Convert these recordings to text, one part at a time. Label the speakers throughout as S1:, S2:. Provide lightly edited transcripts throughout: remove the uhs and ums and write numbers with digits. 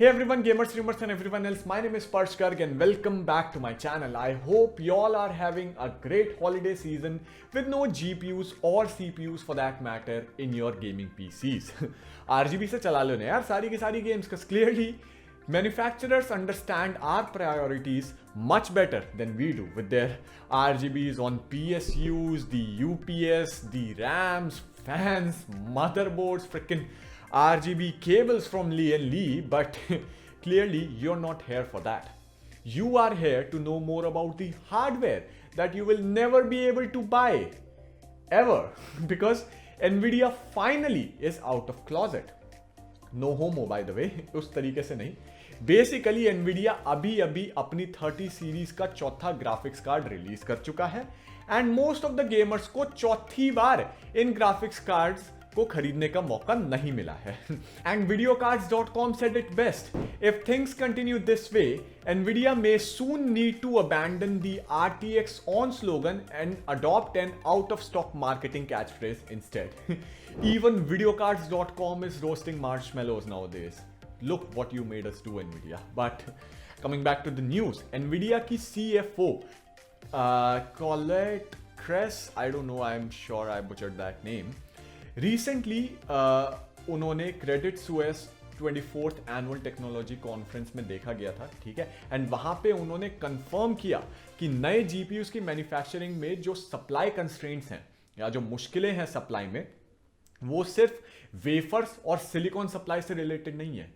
S1: Hey everyone, gamers, streamers and everyone else, my name is Parsh Garg and welcome back to my channel. I hope you all are having a great holiday season with no GPUs or CPUs for that matter in your gaming PCs. RGB से चला लो ना यार सारी की सारी games because clearly manufacturers understand our priorities much better than we do with their RGBs on PSUs, the UPS, the RAMs, fans, motherboards, freaking RGB cables from Lee and Lee, but clearly you're not here for that. You are here to know more about the hardware that you will never be able to buy ever because Nvidia finally is out of closet. No homo by the way, उस तरीके से नहीं. Basically Nvidia अभी अपनी 30 series का चौथा graphics card release कर चुका है and most of the gamers को चौथी बार इन ग्राफिक्स कार्ड्स को खरीदने का मौका नहीं मिला है. And videocards.com said it best. If things continue this way, Nvidia may soon need to abandon the RTX on slogan and adopt an out-of-stock marketing catchphrase instead. Even videocards.com is roasting marshmallows nowadays. Look what you made us do, Nvidia. But coming back to the news, Nvidia की CFO Colette Kress, I don't know, I'm sure I butchered that name. Recently उन्होंने Credit Suisse 24th annual technology conference में देखा गया था, ठीक है, and वहां पे उन्होंने कंफर्म किया कि नए जीपीयूज की मैन्युफैक्चरिंग में जो सप्लाई कंस्ट्रेंट्स हैं या जो मुश्किलें हैं सप्लाई में, वो सिर्फ वेफर्स और सिलिकॉन सप्लाई से रिलेटेड नहीं है.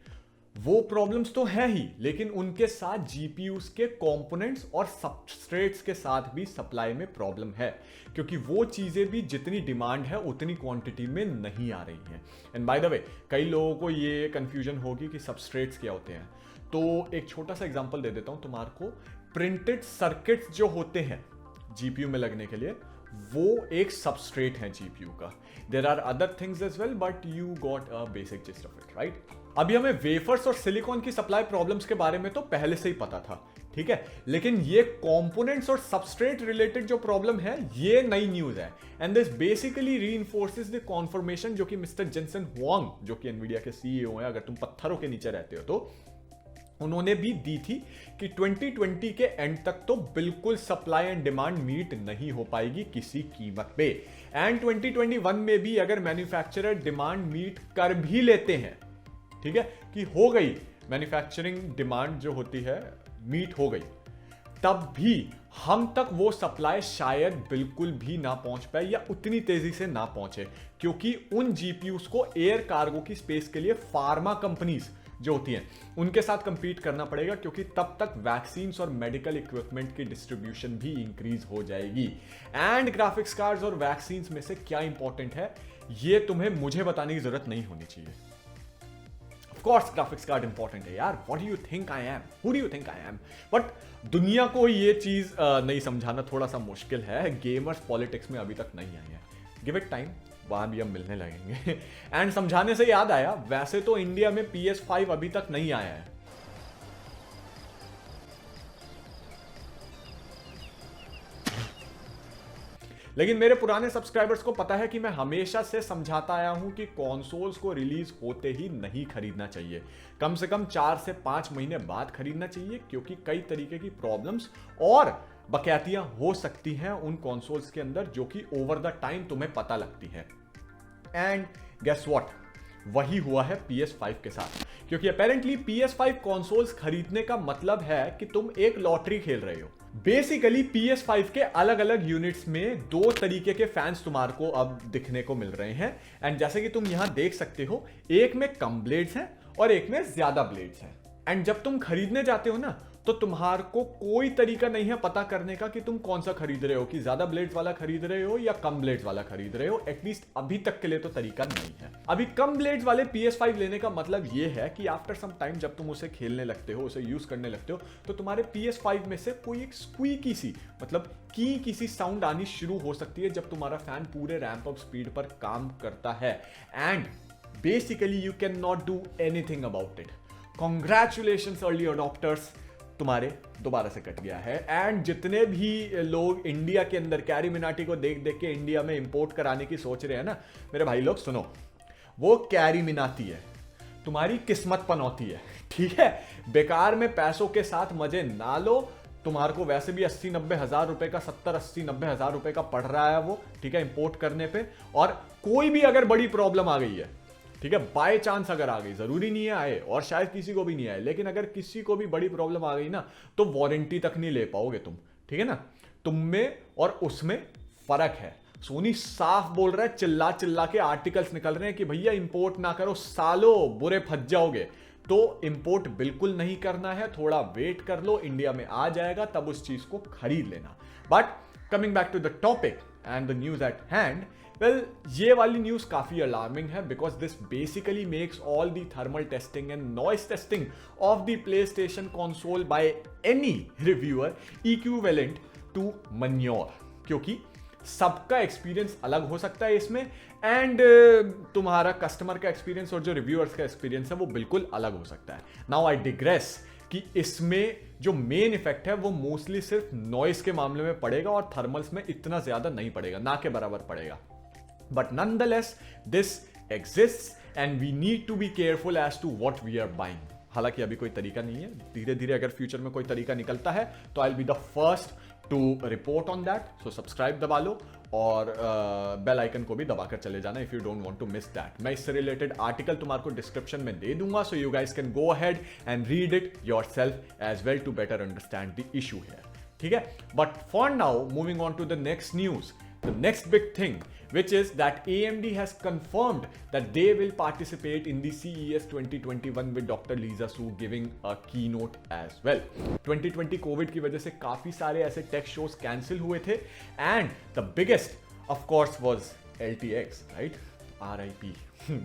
S1: वो प्रॉब्लम्स तो है ही, लेकिन उनके साथ जीपीयूज के कंपोनेंट्स और सबस्ट्रेट्स के साथ भी सप्लाई में प्रॉब्लम है, क्योंकि वो चीजें भी जितनी डिमांड है उतनी क्वांटिटी में नहीं आ रही हैं. एंड बाय द वे, कई लोगों को ये कंफ्यूजन होगी कि सबस्ट्रेट्स क्या होते हैं, तो एक छोटा सा एग्जांपल दे देता हूं तुम्हारे को. प्रिंटेड सर्किट्स जो होते हैं जीपीयू में लगने के लिए, वो एक सबस्ट्रेट है जीपीयू का. There are other things as well, but you got a basic gist of it, right. अभी हमें वेफर्स और सिलिकॉन की सप्लाई प्रॉब्लम्स के बारे में तो पहले से ही पता था, ठीक है, लेकिन ये कंपोनेंट्स और सबस्ट्रेट रिलेटेड जो प्रॉब्लम है, ये नई न्यूज है. And this basically reinforces the confirmation जो कि मिस्टर जेनसन हुआंग, जो कि एनवीडिया के सीईओ हैं, अगर तुम पत्थरों के नीचे रहते हो तो, उन्होंने भी दी थी कि 2020 के एंड तक तो बिल्कुल सप्लाई एंड डिमांड मीट नहीं हो पाएगी किसी कीमत पे. एंड 2021 में भी अगर मैन्युफैक्चरर डिमांड मीट कर भी लेते हैं, ठीक है, कि हो गई मैन्युफैक्चरिंग डिमांड जो होती है मीट हो गई, तब भी हम तक वो सप्लाई शायद बिल्कुल भी ना पहुंच पाए या उतनी तेजी से ना पहुंचे, क्योंकि उन जीपीयूज को एयर कार्गो की स्पेस के लिए फार्मा कंपनीज जो होती हैं उनके साथ कंपीट करना पड़ेगा, क्योंकि तब तक वैक्सीन्स और मेडिकल इक्विपमेंट की डिस्ट्रीब्यूशन भी इंक्रीज हो जाएगी. एंड ग्राफिक्स कार्ड्स और वैक्सीन्स में से क्या इंपॉर्टेंट है, ये तुम्हें मुझे बताने की जरूरत नहीं होनी चाहिए. कोर्स ग्राफिक्स कार्ड इंपॉर्टेंट है यार. What do you think I am, who do you think I am, but दुनिया को ये चीज नहीं समझाना थोड़ा सा मुश्किल है. गेमर्स पॉलिटिक्स में अभी तक नहीं आए हैं. गिव इट टाइम, वहां भी हम मिलने लगेंगे. एंड समझाने से याद आया, वैसे तो इंडिया में PS5 अभी तक नहीं आया है. लेकिन मेरे पुराने सब्सक्राइबर्स को पता है कि मैं हमेशा से समझाता आया हूं कि कंसोल्स को रिलीज होते ही नहीं खरीदना चाहिए. कम से कम 4 से 5 महीने बाद खरीदना चाहिए, क्योंकि कई तरीके की प्रॉब्लम्स और बकैतियां हो सकती हैं उन कंसोल्स के अंदर, जो कि ओवर द टाइम तुम्हें पता लगती है. एंड गेस व्हाट, वही हुआ है PS5 के साथ, क्योंकि अपेरेंटली PS5 कंसोल्स खरीदने का मतलब है कि तुम एक लॉटरी खेल रहे हो. बेसिकली PS5 के अलग अलग यूनिट्स में 2 तरीके के फैंस तुम्हारे को अब दिखने को मिल रहे हैं. एंड जैसे कि तुम यहां देख सकते हो, एक में कम ब्लेड्स हैं और एक में ज्यादा ब्लेड्स हैं. एंड जब तुम खरीदने जाते हो ना, तो तुम्हारे को कोई तरीका नहीं है पता करने का कि तुम कौन सा खरीद रहे हो, कि ज्यादा ब्लेड्स वाला खरीद रहे हो या कम ब्लेड्स वाला खरीद रहे हो. एटलीस्ट अभी तक के लिए तो तरीका नहीं है. अभी कम ब्लेड्स वाले PS5 लेने का मतलब ये है कि आफ्टर सम टाइम जब तुम उसे खेलने लगते हो, उसे यूज करने लगते हो, तो तुम्हारे PS5 में से कोई एक स्क्वीकी सी, मतलब किसी साउंड आनी शुरू हो सकती है जब तुम्हारा फैन पूरे रैंप अप स्पीड पर काम करता है. And basically you can not do anything about it. Congratulations early adopters, तुम्हारे दोबारा से कट गया है. एंड जितने भी लोग इंडिया के अंदर कैरी मिनाटी को देख देख के इंडिया में इंपोर्ट कराने की सोच रहे हैं ना, मेरे भाई लोग सुनो, वो कैरी मिनाती है. तुम्हारी किस्मत पनौती है, ठीक है। बेकार में पैसों के साथ मजे ना लो। तुम्हारे को वैसे भी 80-90 हजार रुपए का 70-80-90 हजार रुपए का पड़ रहा है वो, ठीक है, इंपोर्ट करने पे। और कोई भी अगर बड़ी प्रॉब्लम आ गई है, ठीक है, बाय चांस अगर आ गई, जरूरी नहीं है आए और शायद किसी को भी नहीं आए, लेकिन अगर किसी को भी बड़ी प्रॉब्लम आ गई ना तो वारंटी तक नहीं ले पाओगे तुम, ठीक है ना। तुम में और उसमें फर्क है। सोनी साफ बोल रहा है, चिल्ला चिल्ला के आर्टिकल्स निकल रहे हैं कि भैया इंपोर्ट ना करो, सालों बुरे फंस जाओगे। तो इंपोर्ट बिल्कुल नहीं करना है, थोड़ा वेट कर लो, इंडिया में आ जाएगा तब उस चीज को खरीद लेना। But coming back to the topic and the news at hand, well ये वाली न्यूज काफी अलार्मिंग है because this basically makes all the thermal testing and noise testing of the PlayStation console by any reviewer equivalent to manure, क्योंकि सबका experience अलग हो सकता है इसमें एंड तुम्हारा कस्टमर का एक्सपीरियंस और जो रिव्यूअर्स का एक्सपीरियंस है वो बिल्कुल अलग हो सकता है। नाउ आई डिग्रेस कि इसमें जो मेन इफेक्ट है वो मोस्टली सिर्फ नॉइस के मामले में पड़ेगा और थर्मल्स में इतना ज्यादा नहीं पड़ेगा, ना के बराबर पड़ेगा। But nonetheless this exists and we need to be careful as to what we are buying. हालांकि अभी कोई तरीका नहीं है, धीरे धीरे अगर फ्यूचर में कोई तरीका निकलता है तो I will be the first to report on that. So subscribe दबा लो और बेल आइकन को भी दबाकर चले जाना if you don't want to miss that. मैं इससे रिलेटेड आर्टिकल तुम्हारे डिस्क्रिप्शन में दे दूंगा, so you guys can go ahead and read it yourself as well to better understand the issue here, ठीक है। But for now moving on to the next news, the next big thing, which is that AMD has confirmed that they will participate in the CES 2021 with Dr. Lisa Su giving a keynote as well. 2020 Covid की वजह से काफी सारे ऐसे take shows cancel हुए थे and the biggest of course was LTX, right? RIP.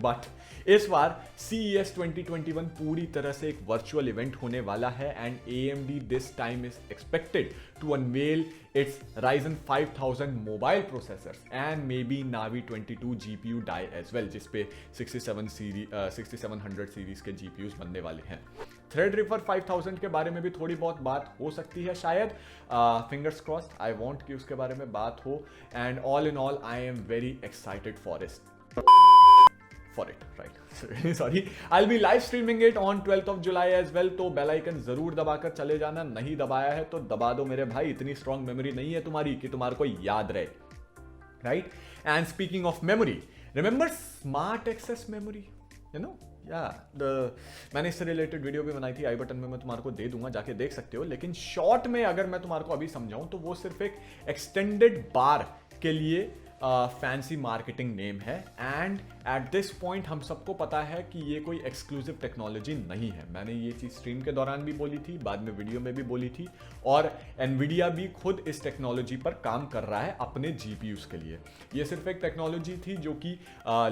S1: But इस बार CES 2021 पूरी तरह से एक वर्चुअल इवेंट होने वाला है and AMD this time is expected to unveil its Ryzen 5000 mobile processors and may be Navi 22 GPU die as well, जिसपे 6700 series के GPUs बनने वाले हैं। थ्रेडरिपर 5000 के बारे में भी थोड़ी बहुत बात हो सकती है शायद, फिंगर्स क्रॉस्ड, आई वांट कि उसके बारे में बात हो and all in all I am very excited for it, right? Sorry, I'll be live streaming it on 12th of July as well. तो बेल आइकन जरूर दबाकर चले जाना, नहीं दबाया है तो दबा दो मेरे भाई, इतनी स्ट्रॉन्ग मेमोरी नहीं है तुम्हारी कि तुम्हारे को याद रहे, right? And speaking of memory, remember smart access memory, you know, मैंने इससे रिलेटेड वीडियो भी बनाई थी, आई बटन में मैं तुम्हारे को दे दूंगा, जाके देख सकते हो। लेकिन शॉर्ट में अगर मैं तुम्हारे को अभी समझाऊं तो वो सिर्फ एक एक्सटेंडेड बार के लिए फैंसी मार्केटिंग नेम है एंड एट दिस पॉइंट हम सबको पता है कि ये कोई एक्सक्लूसिव टेक्नोलॉजी नहीं है। मैंने ये चीज स्ट्रीम के दौरान भी बोली थी, बाद में वीडियो में भी बोली थी, और एनवीडिया भी खुद इस टेक्नोलॉजी पर काम कर रहा है अपने जीपीयूज के लिए। ये सिर्फ एक टेक्नोलॉजी थी जो कि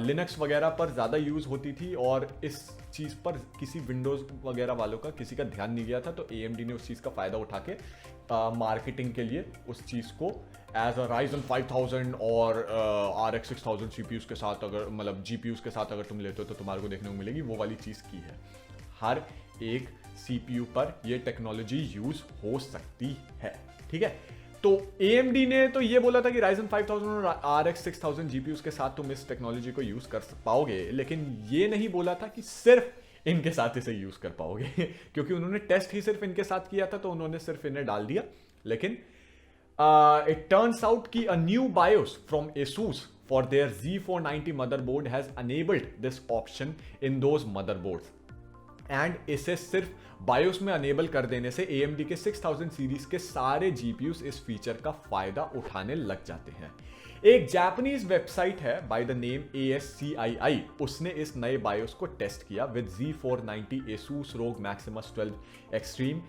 S1: लिनक्स वगैरह पर ज़्यादा यूज़ होती थी और इस चीज़ पर किसी विंडोज़ वगैरह वालों का किसी का ध्यान नहीं गया था, तो AMD ने उस चीज़ का फ़ायदा उठा के मार्केटिंग के लिए उस चीज़ को एज अ Ryzen 5000 और RX 6000 CPUs के साथ, अगर मतलब GPUs के साथ अगर तुम लेते हो तो तुम्हारे को देखने को मिलेगी वो वाली चीज़ की है। हर एक CPU पर ये टेक्नोलॉजी यूज़ हो सकती है, ठीक है। तो AMD ने तो ये बोला था कि Ryzen 5000 और RX 6000 GPUs के साथ तुम इस टेक्नोलॉजी को यूज़ कर पाओगे, लेकिन ये नहीं बोला था कि सिर्फ इनके साथ इसे यूज़ कर पाओगे क्योंकि उन्होंने टेस्ट ही सिर्फ इनके साथ किया था तो उन्होंने सिर्फ इन्हें डाल दिया। लेकिन it turns out कि a new BIOS from ASUS for their Z490 motherboard has enabled this option in those motherboards. And इसे सिर्फ BIOS में अनेबल कर देने से AMD के 6000 सीरीज के सारे GPUs इस फीचर का फायदा उठाने लग जाते हैं। एक जापानीज वेबसाइट है बाय द नेम ASCII, उसने इस नए बायोस को टेस्ट किया with Z490 ASUS ROG Maximus 12 Extreme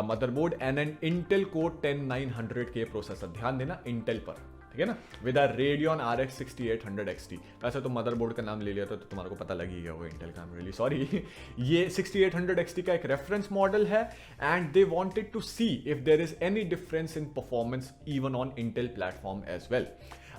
S1: motherboard and an Intel core 10900K processor. ध्यान देना इंटेल पर, ठीक है ना, with a Radeon RX 6800 XT। वैसे तो मदरबोर्ड का नाम ले लिया था तो तुम्हारे को पता लग ही गया वो इंटेल का, रियली सॉरी। ये 6800 XT का एक रेफरेंस मॉडल है and they wanted to see if there is any difference in performance even on Intel platform as well.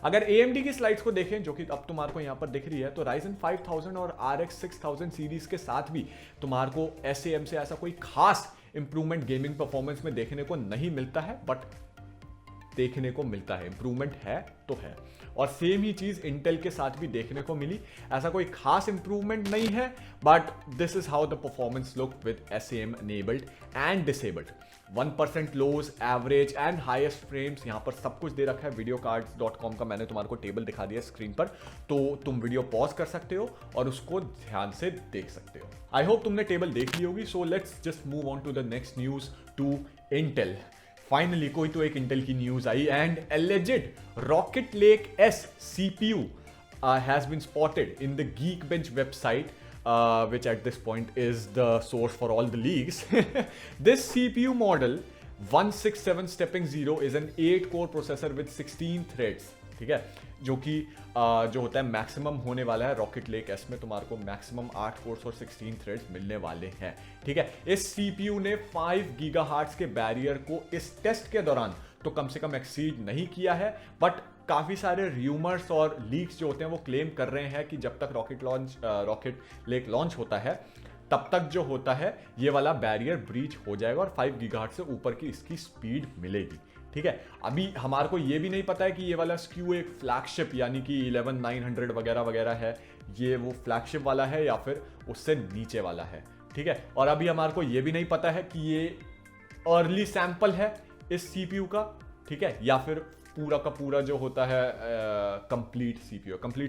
S1: अगर AMD की स्लाइड्स को देखें जो कि अब तुम्हारे को यहाँ पर दिख रही है, तो Ryzen 5000 और RX 6000 सीरीज के साथ भी तुम्हारे को SAM से ऐसा कोई खास इंप्रूवमेंट गेमिंग परफॉर्मेंस में देखने को नहीं मिलता है, बट देखने को मिलता है, इंप्रूवमेंट है तो है। और सेम ही चीज इंटेल के साथ भी देखने को मिली, ऐसा कोई खास इंप्रूवमेंट नहीं है, but this is how the performance look with SAM enabled and disabled. 1% lows, average and highest frames, यहां पर सब कुछ दे रखा है। videocards.com का मैंने तुम्हारे को टेबल दिखा दिया स्क्रीन पर, तो तुम वीडियो पॉज कर सकते हो और उसको ध्यान से देख सकते हो। आई होप तुमने टेबल देख ली होगी। So let's just move on to the next news, to Intel. Finally कोई तो एक इंटेल की न्यूज आई, and alleged rocket lake S CPU has been spotted in the Geekbench website, which at this point is the source for all the leaks. This CPU model 16700 is an 8-core processor with 16 threads, ठीक है, जो कि जो होता है maximum होने वाला है रॉकेट लेक S में, तुम्हारे को मैक्सिमम 8 कोर्स और 16 थ्रेड्स मिलने वाले हैं, ठीक है। इस CPU ने 5 गीगाहर्ट्ज के बैरियर को इस टेस्ट के दौरान तो कम से कम एक्सीड नहीं किया है, बट काफी सारे र्यूमर्स और लीक्स जो होते हैं वो क्लेम कर रहे हैं कि जब तक रॉकेट लेक लॉन्च होता है तब तक जो होता है ये वाला बैरियर ब्रीच हो जाएगा और 5 गीगाहर्ट्ज से ऊपर की इसकी स्पीड मिलेगी, ठीक है। अभी हमारे को ये भी नहीं पता है कि ये वाला SKU एक फ्लैगशिप यानी कि 11900 वगैरह वगैरह है, ये वो फ्लैगशिप वाला है या फिर उससे नीचे वाला है, ठीक है। और अभी हमारे को ये भी नहीं पता है कि ये अर्ली सैंपल है इस CPU का, ठीक है, या फिर पूरा का पूरा जो होता है कंप्लीट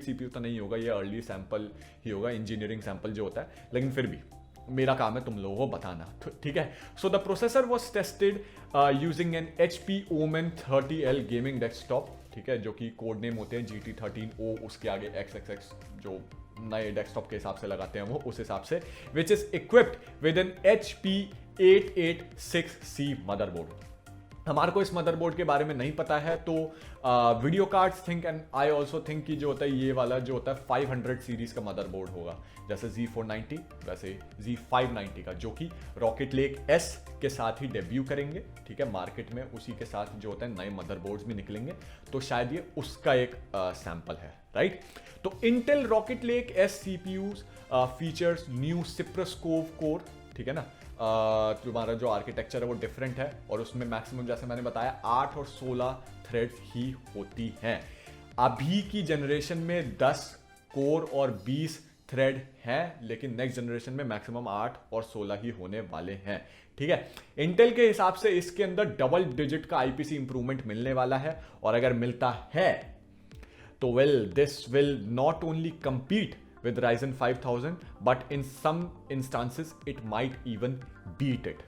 S1: CPU तो नहीं होगा, ये अर्ली सैंपल ही होगा, इंजीनियरिंग सैंपल जो होता है, लेकिन फिर भी मेरा काम है तुम लोगों को बताना, ठीक है। So the processor was tested using an HP Omen 30L gaming desktop, ठीक है, जो कि कोड नेम होते हैं GT13O, उसके आगे XXX जो नए डेस्कटॉप के हिसाब से लगाते हैं वो उस हिसाब से, which is equipped with an HP 886C motherboard. हमारे को इस मदरबोर्ड के बारे में नहीं पता है, तो video cards think and I also think कि जो होता है ये वाला जो होता है 500 सीरीज का मदरबोर्ड होगा, जैसे Z490 वैसे Z590 का, जो कि रॉकेट लेक S के साथ ही डेब्यू करेंगे, ठीक है, मार्केट में उसी के साथ जो होता है नए मदरबोर्ड्स भी निकलेंगे, तो शायद ये उसका एक सैंपल है, राइट। तो Intel Rocket lake S CPUs features new Cypress Cove core, ठीक है ना, तुम्हारा जो आर्किटेक्चर है वो डिफरेंट है और उसमें मैक्सिमम जैसे मैंने बताया 8 और 16 थ्रेड्स ही होती हैं। अभी की जनरेशन में 10 कोर और 20 थ्रेड हैं, लेकिन नेक्स्ट जनरेशन में मैक्सिमम 8 और 16 ही होने वाले हैं, ठीक है। इंटेल के हिसाब से इसके अंदर डबल डिजिट का IPC इंप्रूवमेंट मिलने वाला है, और अगर मिलता है तो well this will not only compete with Ryzen 5000, but in some instances it might even beat it,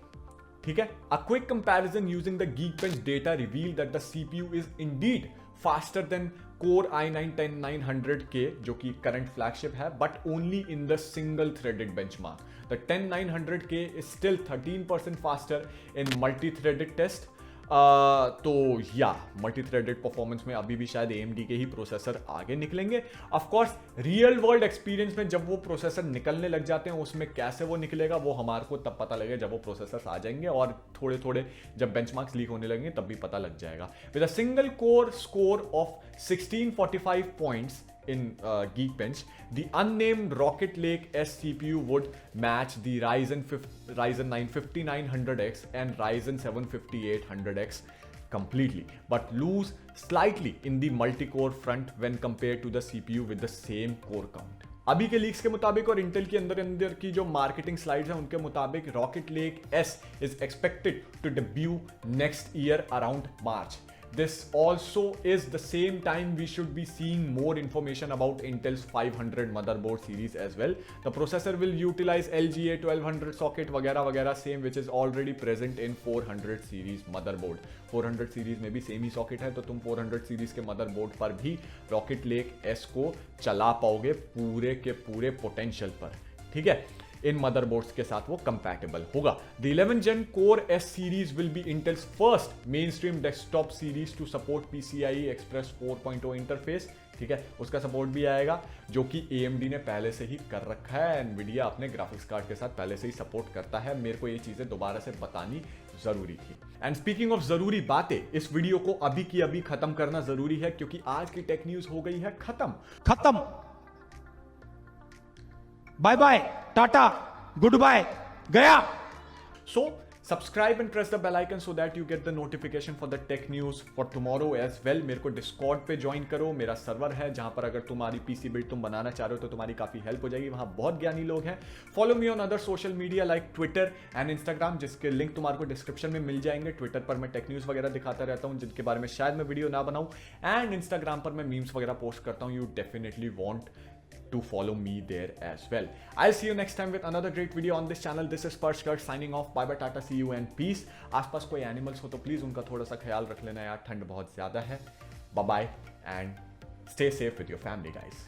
S1: ठीक है। A quick comparison using the Geekbench data revealed that the CPU is indeed faster than Core i9-10900K, जो कि current flagship है, but only in the single threaded benchmark. The 10900K is still 13% faster in multi-threaded test. तो या multi threaded performance में अभी भी शायद AMD के ही प्रोसेसर आगे निकलेंगे। Of course real world experience में जब वो प्रोसेसर निकलने लग जाते हैं उसमें कैसे वो निकलेगा वो हमारे को तब पता लगेगा जब वो प्रोसेसर्स आ जाएंगे, और थोड़े थोड़े जब बेंचमार्क्स लीक होने लगेंगे तब भी पता लग जाएगा। With a single core score of 1645 points in Geekbench, the unnamed Rocket Lake S CPU would match the Ryzen 9 5900X and Ryzen 7 5800X completely, but lose slightly in the multi-core front when compared to the CPU with the same core count. अभी के leaks के मुताबिक और Intel के अंदर की जो marketing slides हैं उनके मुताबिक rocket lake S is expected to debut next year around March. This also is the same time we should be seeing more information about Intel's 500 motherboard series as well. The processor will utilize LGA 1200 socket वगैरह वगैरह same which is already present in 400 series motherboard. 400 series में भी same ही socket है, तो तुम 400 series के motherboard पर भी रॉकेट लेक S को चला पाओगे पूरे के पूरे पोटेंशियल पर, ठीक है। इन मदरबोर्ड्स के साथ वो कंपैटिबल होगा। The 11th Gen Core S series will be Intel's first mainstream desktop series to support PCIe Express 4.0 interface, ठीक है, उसका सपोर्ट भी आएगा जो कि AMD ने पहले से ही कर रखा है, Nvidia अपने ग्राफिक्स कार्ड के साथ पहले से ही सपोर्ट करता है। मेरे को ये चीजें दोबारा से बतानी जरूरी थी। एंड स्पीकिंग ऑफ जरूरी बातें, इस वीडियो को अभी की अभी खत्म करना जरूरी है क्योंकि आज की टेक न्यूज हो गई है खत्म। बाय बाय, टाटा, गुड बाय, गया। So subscribe and press the bell icon so that you get the notification for the tech news for tomorrow as well. मेरे को डिस्कॉर्ड पे ज्वाइन करो, मेरा सर्वर है जहां पर अगर तुम्हारी पीसी बिल्ड तुम बनाना चाह रहे हो तो तुम्हारी काफी हेल्प हो जाएगी। वहां बहुत ज्ञानी लोग हैं। Follow me on other social media like Twitter and Instagram, जिसके लिंक तुम्हारे को डिस्क्रिप्शन में मिल जाएंगे। ट्विटर पर मैं टेक न्यूज वगैरह दिखाता रहता हूं जिनके बारे में शायद मैं वीडियो ना बनाऊं, एंड इंस्टाग्राम पर मैं मीम्स वगैरह पोस्ट करता हूं। You definitely want to follow me there as well. I'll see you next time with another great video on this channel. This is Sparsh Garg signing off. Bye bye, tata, see you and peace. आसपास कोई animals हो तो please उनका थोड़ा सा ख्याल रख लेना यार, ठंड बहुत ज्यादा है। Bye bye and stay safe with your family guys.